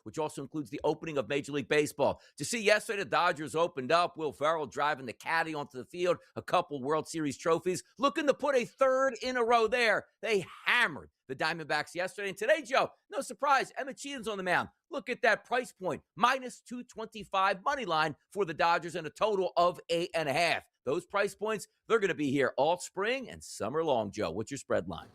which also includes the opening of Major League Baseball. To see yesterday, the Dodgers opened up. Will Ferrell driving the caddy onto the field, a couple World Series trophies, looking to put a third in a row there. They hammered the Diamondbacks yesterday. And today, Joe, no surprise, Emmett Cheatham's on the mound. Look at that price point, minus 225 money line for the Dodgers and a total of 8.5. Those price points, they're going to be here all spring and summer long, Joe. What's your spread line?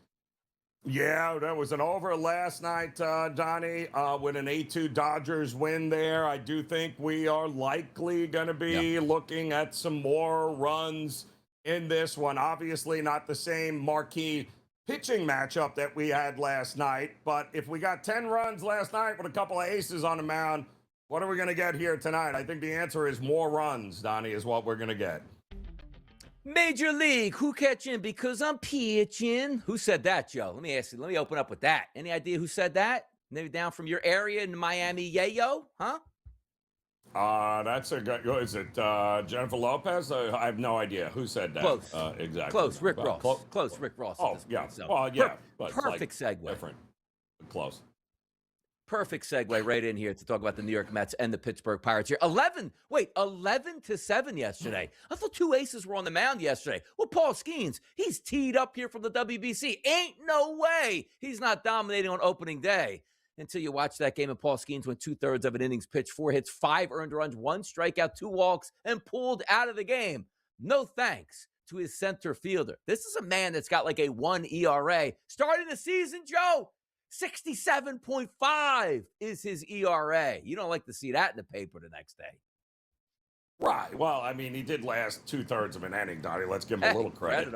Yeah, that was an over last night, Donnie, with an 8-2 Dodgers win there. I do think we are likely going to be looking at some more runs in this one. Obviously not the same marquee pitching matchup that we had last night, but if we got 10 runs last night with a couple of aces on the mound, what are we going to get here tonight? I think the answer is more runs, Donnie, is what we're going to get. Major League, who catching because I'm pitching? Who said that, Joe? Let me ask you. Let me open up with that. Any idea who said that? Maybe down from your area in Miami, yayo, huh? That's a good. Is it Jennifer Lopez? I have no idea who said that. Close. Exactly. Close. Rick Ross. Close. Rick Ross. Oh, yeah. So. Well, yeah. But perfect segue. Different. Close. Perfect segue right in here to talk about the New York Mets and the Pittsburgh Pirates here. 11-7 yesterday. I thought two aces were on the mound yesterday. Well, Paul Skenes, he's teed up here from the WBC. Ain't no way he's not dominating on opening day. Until you watch that game, and Paul Skenes went 2/3 of an innings pitched, 4 hits, 5 earned runs, 1 strikeout, 2 walks, and pulled out of the game. No thanks to his center fielder. This is a man that's got like a 1 ERA. Starting the season, Joe, 67.5 is his ERA. You don't like to see that in the paper the next day. Right. Well, I mean, he did last 2/3 of an inning, Donnie. Let's give him a little credit.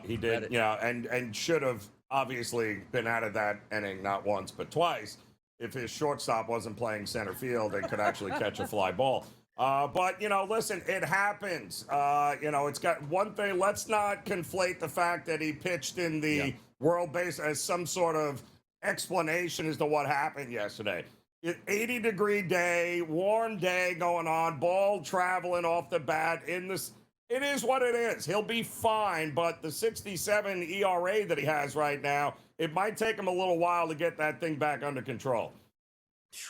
He did, and should have obviously been out of that inning not once but twice if his shortstop wasn't playing center field and could actually catch a fly ball. But, listen, it happens. It's got one thing. Let's not conflate the fact that he pitched in the World Base as some sort of explanation as to what happened yesterday. 80-degree day, warm day going on, ball traveling off the bat in this. It is what it is. He'll be fine, but the 67 ERA that he has right now, it might take him a little while to get that thing back under control.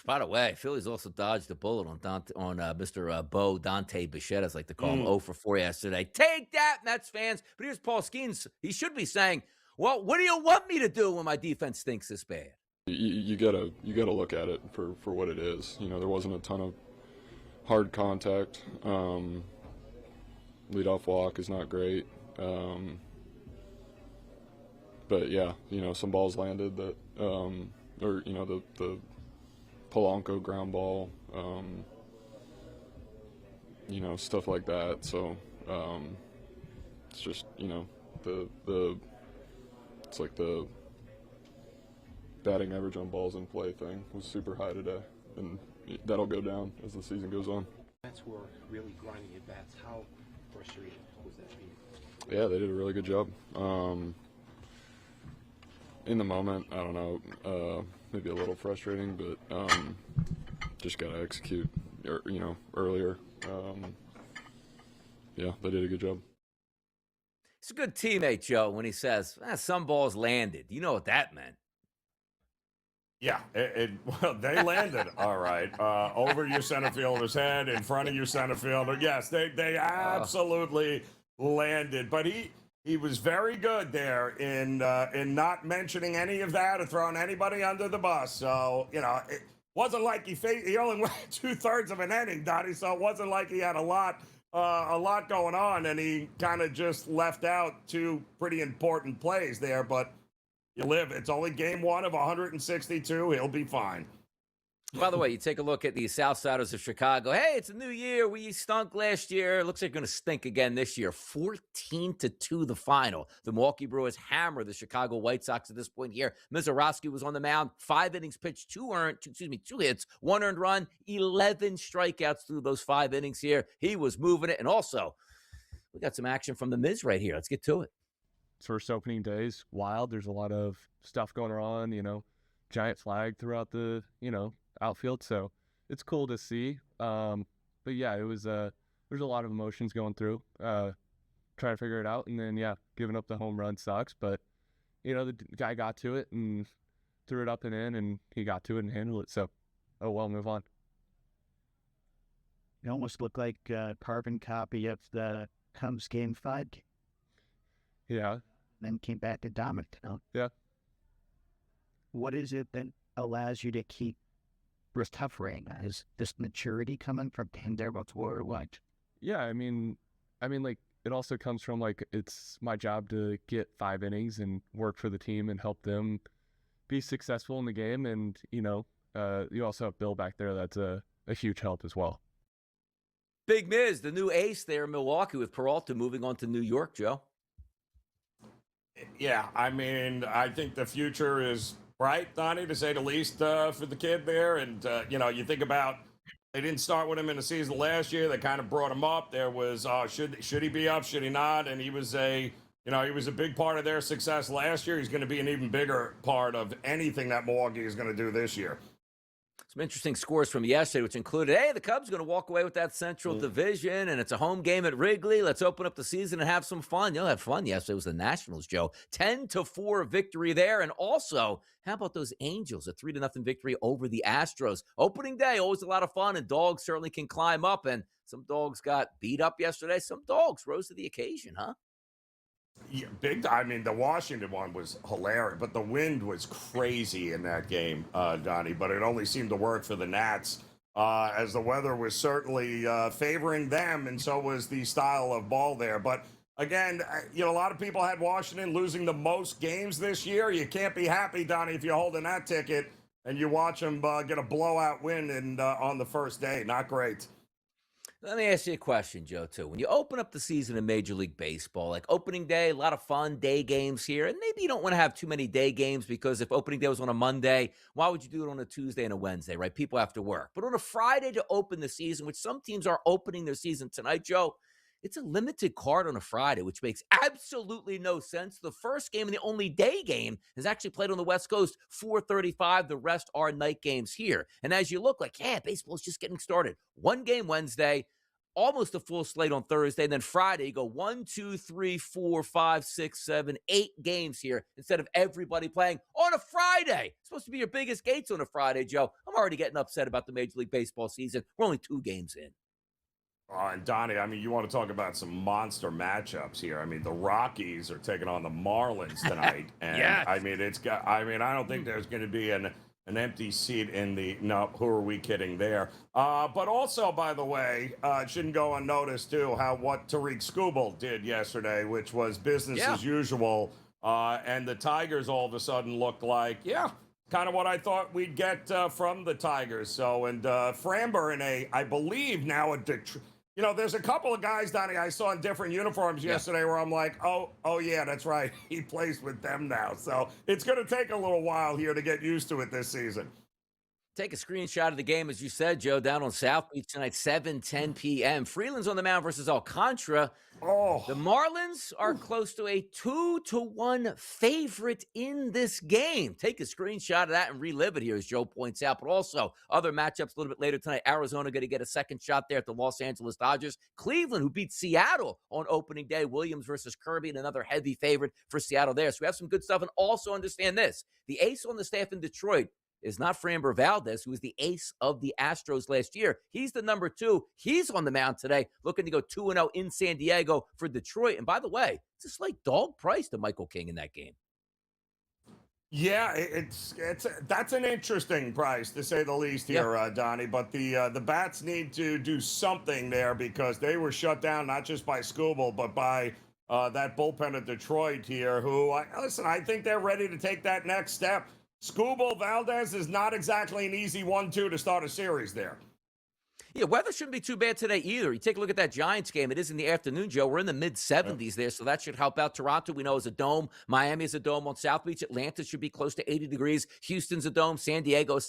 By the way, Phillies also dodged a bullet on Mr. Bo Dante Bichette, as I like to call him, 0 for 4 yesterday. Take that, Mets fans. But here's Paul Skenes. He should be saying, well, what do you want me to do when my defense stinks this bad? You gotta look at it for what it is. There wasn't a ton of hard contact. Leadoff walk is not great. But yeah, some balls landed that, the Polanco ground ball, stuff like that. So it's just, it's like the batting average on balls in play thing was super high today, and that'll go down as the season goes on. Mets were really grinding at bats. How frustrating was that being? Yeah, they did a really good job. In the moment, I don't know, maybe a little frustrating, but just got to execute, earlier. Yeah, they did a good job. He's a good teammate, Joe, when he says, some balls landed. You know what that meant. Yeah, well, they landed all right over your center fielder's head, in front of your center fielder. Yes, they absolutely landed. But he was very good there in not mentioning any of that or throwing anybody under the bus. So it wasn't like he only went 2/3 of an inning, Donnie. So it wasn't like he had a lot going on, and he kind of just left out 2 pretty important plays there. But you live. It's only game 1 of 162. He'll be fine. By the way, you take a look at the Southsiders of Chicago. Hey, it's a new year. We stunk last year. Looks like we're going to stink again this year. 14-2 the final. The Milwaukee Brewers hammer the Chicago White Sox at this point here. Mizorowski was on the mound. 5 innings pitched, 2 hits, 1 earned run, 11 strikeouts through those 5 innings here. He was moving it. And also, we got some action from the Miz right here. Let's get to it. First opening days, wild. There's a lot of stuff going on, giant flag throughout the, outfield. So it's cool to see. But yeah, it was, there's a lot of emotions going through, trying to figure it out. And then, giving up the home run sucks. But, the guy got to it and threw it up and in, and he got to it and handled it. So oh well, move on. It almost looked like a carbon copy of the Cubs Game 5 game. Yeah. Then came back to dominate. Yeah. What is it that allows you to keep recovering? Is this maturity coming from being there before or what? Yeah, I mean, like, it also comes from, like, it's my job to get 5 innings and work for the team and help them be successful in the game. And, you also have Bill back there. That's a huge help as well. Big Miz, the new ace there in Milwaukee with Peralta moving on to New York, Joe. Yeah, I mean, I think the future is bright, Donnie, to say the least, for the kid there. And, you think about, they didn't start with him in the season last year. They kind of brought him up. There was, should he be up, should he not? And he was a big part of their success last year. He's going to be an even bigger part of anything that Milwaukee is going to do this year. Some interesting scores from yesterday, which included, hey, the Cubs are going to walk away with that Central Division, and it's a home game at Wrigley. Let's open up the season and have some fun. You'll have fun. Yesterday was the Nationals, Joe. 10-4 victory there. And also, how about those Angels? A 3-0 victory over the Astros. Opening day, always a lot of fun, and dogs certainly can climb up. And some dogs got beat up yesterday. Some dogs rose to the occasion, huh? Yeah, I mean, the Washington one was hilarious, but the wind was crazy in that game, Donnie. But it only seemed to work for the Nats, as the weather was certainly favoring them, and so was the style of ball there. But again, a lot of people had Washington losing the most games this year. You can't be happy, Donnie, if you're holding that ticket and you watch them get a blowout win on the first day. Not great. Let me ask you a question, Joe, too. When you open up the season in Major League Baseball, like opening day, a lot of fun day games here, and maybe you don't want to have too many day games because if opening day was on a Monday, why would you do it on a Tuesday and a Wednesday, right? People have to work. But on a Friday to open the season, which some teams are opening their season tonight, Joe, it's a limited card on a Friday, which makes absolutely no sense. The first game and the only day game is actually played on the West Coast, 4:35. The rest are night games here. And as you look like, baseball's just getting started. One game Wednesday, almost a full slate on Thursday. And then Friday, you go 1, 2, 3, 4, 5, 6, 7, 8 games here instead of everybody playing on a Friday. It's supposed to be your biggest gates on a Friday, Joe. I'm already getting upset about the Major League Baseball season. We're only 2 games in. And Donnie, I mean, you want to talk about some monster matchups here. I mean, the Rockies are taking on the Marlins tonight. And yes. I mean, I don't think there's going to be an empty seat in no, who are we kidding there? But also, by the way, it shouldn't go unnoticed, too, what Tariq Skubal did yesterday, which was business as usual. And the Tigers all of a sudden looked like, kind of what I thought we'd get from the Tigers. So, and Framber I believe now a Detroit. There's a couple of guys, Donnie, I saw in different uniforms yesterday where I'm like, oh, yeah, that's right. He plays with them now. So it's going to take a little while here to get used to it this season. Take a screenshot of the game, as you said, Joe, down on South Beach tonight, 7:10 p.m. Freeland's on the mound versus Alcantara. Oh. The Marlins are close to a 2-1 favorite in this game. Take a screenshot of that and relive it here, as Joe points out. But also, other matchups a little bit later tonight. Arizona going to get a second shot there at the Los Angeles Dodgers. Cleveland, who beat Seattle on opening day. Williams versus Kirby, and another heavy favorite for Seattle there. So we have some good stuff. And also understand this. The ace on the staff in Detroit is not Framber Valdez, who was the ace of the Astros last year. He's the number 2. He's on the mound today, looking to go 2-0 in San Diego for Detroit. And by the way, it's a slight dog price to Michael King in that game. Yeah, that's an interesting price, to say the least here, Donnie. But the Bats need to do something there because they were shut down not just by Skubal, but by that bullpen of Detroit here, who, I think they're ready to take that next step. Skubal Valdez is not exactly an easy 1-2 to start a series there. Yeah, weather shouldn't be too bad today either. You take a look at that Giants game. It is in the afternoon, Joe. We're in the mid-70s there, so that should help out. Toronto, we know, is a dome. Miami is a dome on South Beach. Atlanta should be close to 80 degrees. Houston's a dome. San Diego.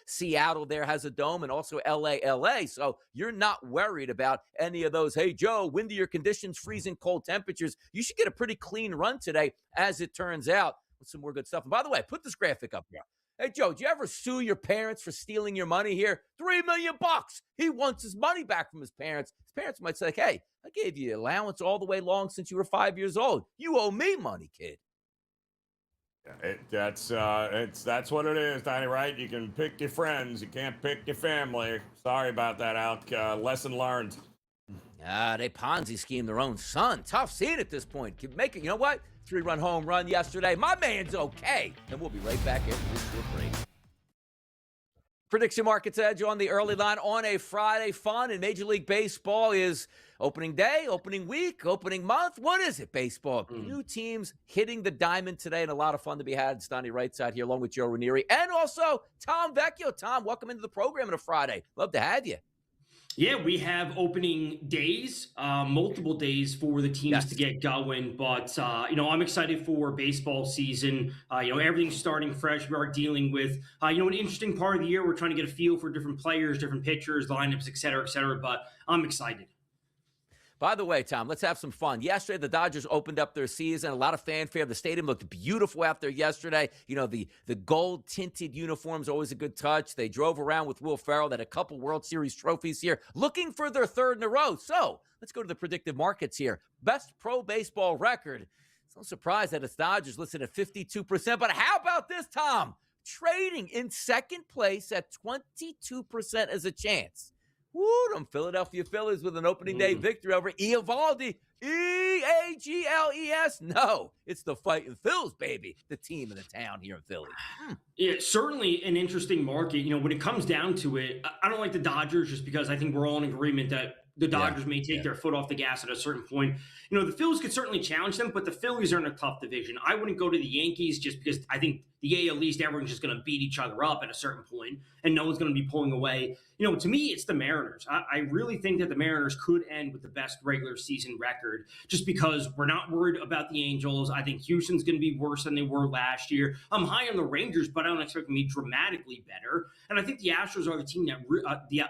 Seattle there has a dome, and also LA. So you're not worried about any of those, hey, Joe, windier conditions, freezing cold temperatures. You should get a pretty clean run today, as it turns out, with some more good stuff. And by the way, put this graphic up here. Hey, Joe, do you ever sue your parents for stealing your money here? $3 million. He wants his money back from his parents. His parents might say, hey, I gave you allowance all the way long since you were 5 years old. You owe me money, kid. That's what it is, Donnie. Right? You can pick your friends, you can't pick your family. Sorry about that, Alk. Lesson learned. They Ponzi scheme their own son. Tough scene at this point. Make it. You know what? 3-run home run yesterday. My man's okay. And we'll be right back after this short break. Prediction Markets Edge on the early line on a Friday. Fun in Major League Baseball is opening day, opening week, opening month. What is it, baseball? New teams hitting the diamond today, and a lot of fun to be had. Stoney right side here along with Joe Ranieri and also Tom Vecchio. Tom, welcome into the program on a Friday. Love to have you. Yeah, we have opening days, multiple days for the teams to get going. But, I'm excited for baseball season. Everything's starting fresh. We are dealing with, an interesting part of the year. We're trying to get a feel for different players, different pitchers, lineups, et cetera, et cetera. But I'm excited. By the way, Tom, let's have some fun. Yesterday, the Dodgers opened up their season. A lot of fanfare. The stadium looked beautiful out there yesterday. The gold-tinted uniforms, always a good touch. They drove around with Will Ferrell. They had a couple World Series trophies here, looking for their third in a row. So let's go to the predictive markets here. Best pro baseball record. It's no surprise that it's Dodgers listed at 52%. But how about this, Tom? Trading in second place at 22% as a chance. Woo, them Philadelphia Phillies with an opening day victory over Eovaldi. Eagles. No, it's the Fighting Phils, baby. The team in the town here in Philly. Yeah, certainly an interesting market. When it comes down to it, I don't like the Dodgers just because I think we're all in agreement that the Dodgers may take their foot off the gas at a certain point. The Phils could certainly challenge them, but the Phillies are in a tough division. I wouldn't go to the Yankees just because I think the AL East, everyone's just going to beat each other up at a certain point, and no one's going to be pulling away. To me, it's the Mariners. I really think that the Mariners could end with the best regular season record just because we're not worried about the Angels. I think Houston's going to be worse than they were last year. I'm high on the Rangers, but I don't expect them to be dramatically better. And I think the Astros are the team that not the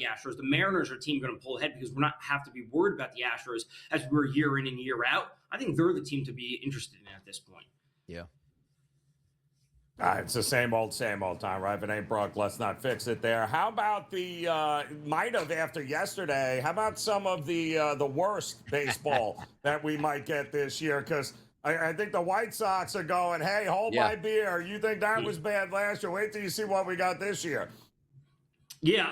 Astros. The Mariners are a team going to pull ahead because we're not have to be worried about the Astros as we're year in and year out. I think they're the team to be interested in at this point. Yeah. It's the same old time, right? If it ain't broke, let's not fix it there. How about the might have after yesterday? How about some of the worst baseball that we might get this year? Because I think the White Sox are going, hey, hold my beer. You think that was bad last year? Wait till you see what we got this year. Yeah,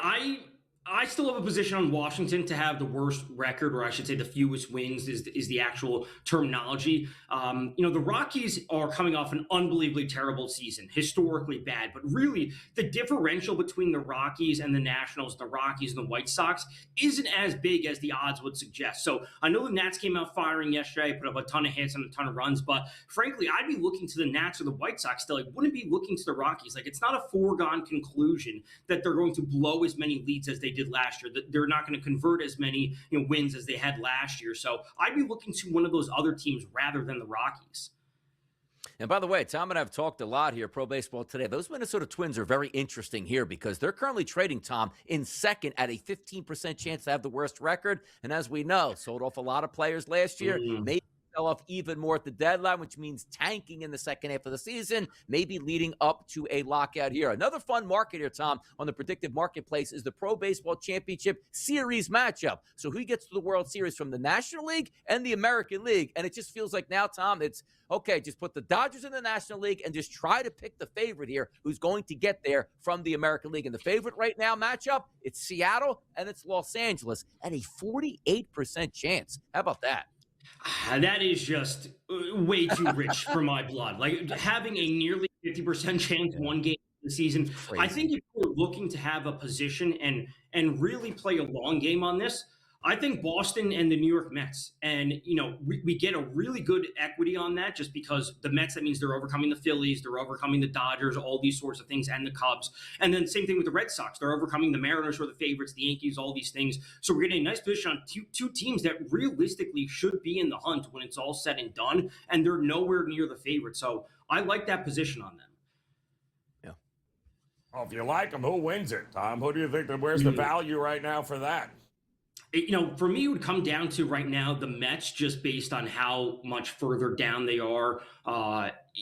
I still have a position on Washington to have the worst record, or I should say the fewest wins is the actual terminology. The Rockies are coming off an unbelievably terrible season, historically bad, but really the differential between the Rockies and the Nationals, the Rockies and the White Sox isn't as big as the odds would suggest. So I know the Nats came out firing yesterday, put up a ton of hits and a ton of runs, but frankly, I'd be looking to the Nats or the White Sox still. I wouldn't be looking to the Rockies. It's not a foregone conclusion that they're going to blow as many leads as they did last year, that they're not going to convert as many wins as they had last year. So I'd be looking to one of those other teams rather than the Rockies. And by the way, Tom and I have talked a lot here, Pro Baseball Today. Those Minnesota Twins are very interesting here because they're currently trading, Tom, in second at a 15% chance to have the worst record. And as we know, sold off a lot of players last year. Maybe sell off even more at the deadline, which means tanking in the second half of the season, maybe leading up to a lockout here. Another fun market here, Tom, on the predictive marketplace is the Pro Baseball Championship Series matchup. So who gets to the World Series from the National League and the American League? And it just feels like now, Tom, it's okay, just put the Dodgers in the National League and just try to pick the favorite here who's going to get there from the American League. And the favorite right now matchup, it's Seattle and it's Los Angeles at a 48% chance. How about that? That is just way too rich for my blood. Having a nearly 50% chance one game in the season. I think if you're looking to have a position and really play a long game on this, I think Boston and the New York Mets. And, we get a really good equity on that just because the Mets, that means they're overcoming the Phillies, they're overcoming the Dodgers, all these sorts of things, and the Cubs. And then same thing with the Red Sox. They're overcoming the Mariners, who are the favorites, the Yankees, all these things. So we're getting a nice position on two teams that realistically should be in the hunt when it's all said and done, and they're nowhere near the favorite. So I like that position on them. Yeah. Well, if you like them, who wins it, Tom? Who do you think where's the value right now for that? For me, it would come down to right now the Mets, just based on how much further down they are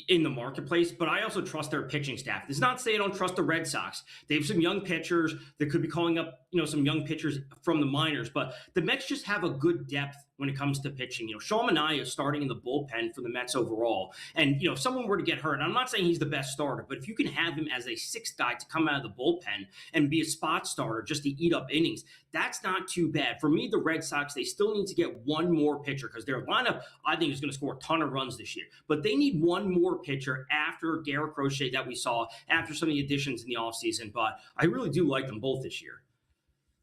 in the marketplace. But I also trust their pitching staff. It's not to say I don't trust the Red Sox. They have some young pitchers that could be calling up, some young pitchers from the minors. But the Mets just have a good depth when it comes to pitching. Sean Manaea is starting in the bullpen for the Mets overall. And, if someone were to get hurt, I'm not saying he's the best starter, but if you can have him as a sixth guy to come out of the bullpen and be a spot starter just to eat up innings, that's not too bad. For me, the Red Sox, they still need to get one more pitcher because their lineup, I think, is going to score a ton of runs this year. But they need one more pitcher after Garrett Crochet that we saw, after some of the additions in the offseason. But I really do like them both this year.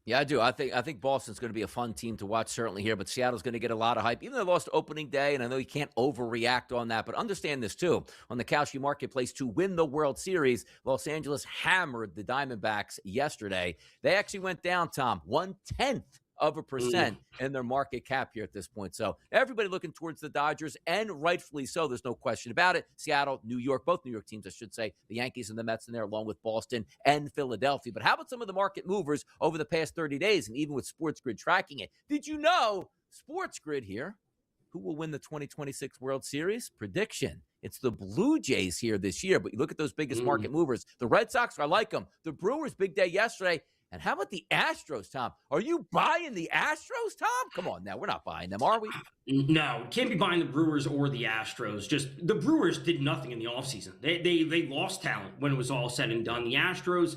Yeah, I do. I think Boston's going to be a fun team to watch certainly here, but Seattle's going to get a lot of hype. Even though they lost opening day, and I know you can't overreact on that, but understand this too. On the Kalshi Marketplace, to win the World Series, Los Angeles hammered the Diamondbacks yesterday. They actually went down, Tom, 0.1% in their market cap here at this point. So everybody looking towards the Dodgers, and rightfully so. There's no question about it. Seattle, New York, both New York teams, I should say, the Yankees and the Mets in there, along with Boston and Philadelphia. But how about some of the market movers over the past 30 days, and even with SportsGrid tracking it? Did you know SportsGrid here, who will win the 2026 World Series? Prediction. It's the Blue Jays here this year, but you look at those biggest market movers. The Red Sox, I like them. The Brewers, big day yesterday. And how about the Astros, Tom? Are you buying the Astros, Tom? Come on now. We're not buying them, are we? No, can't be buying the Brewers or the Astros. Just the Brewers did nothing in the offseason. They lost talent when it was all said and done. The Astros,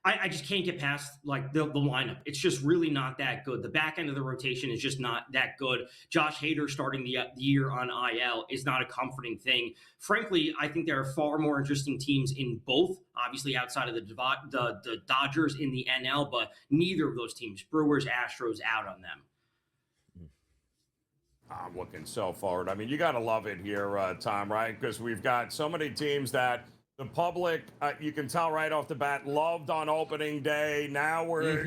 I just can't get past like the lineup. It's just really not that good. The back end of the rotation is just not that good. Josh Hader starting the year on IL is not a comforting thing. Frankly, I think there are far more interesting teams in both, obviously outside of the Dodgers in the NL, but neither of those teams, Brewers, Astros, out on them. I'm looking so forward. I mean, you got to love it here, Tom, right? Because we've got so many teams that the public, you can tell right off the bat, loved on opening day. Now there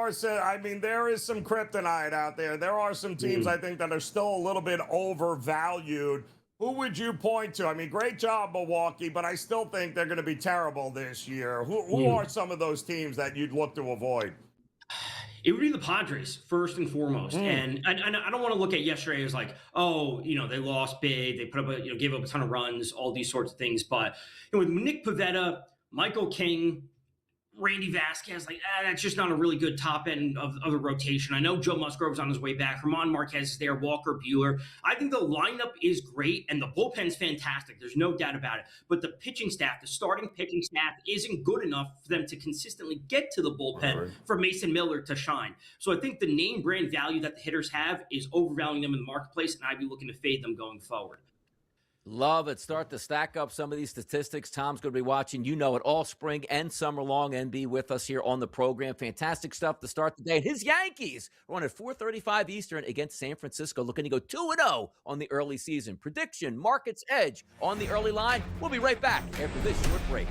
is some kryptonite out there. There are some teams, I think, that are still a little bit overvalued. Who would you point to? I mean, great job, Milwaukee, but I still think they're going to be terrible this year. Who are some of those teams that you'd look to avoid? It would be the Padres first and foremost. And I don't want to look at yesterday as like, they lost big. They put up, gave up a ton of runs, all these sorts of things. But with Nick Pivetta, Michael King, Randy Vasquez, that's just not a really good top end of the rotation. I know Joe Musgrove's on his way back. German Marquez is there, Walker Buehler. I think the lineup is great, and the bullpen's fantastic. There's no doubt about it. But the pitching staff, the starting pitching staff, isn't good enough for them to consistently get to the bullpen for Mason Miller to shine. So I think the name brand value that the hitters have is overvaluing them in the marketplace, and I'd be looking to fade them going forward. Love it. Start to stack up some of these statistics. Tom's going to be watching, it, all spring and summer long, and be with us here on the program. Fantastic stuff to start the day. His Yankees are on at 4:35 Eastern against San Francisco, looking to go 2-0 on the early season. Prediction, market's edge on the early line. We'll be right back after this short break.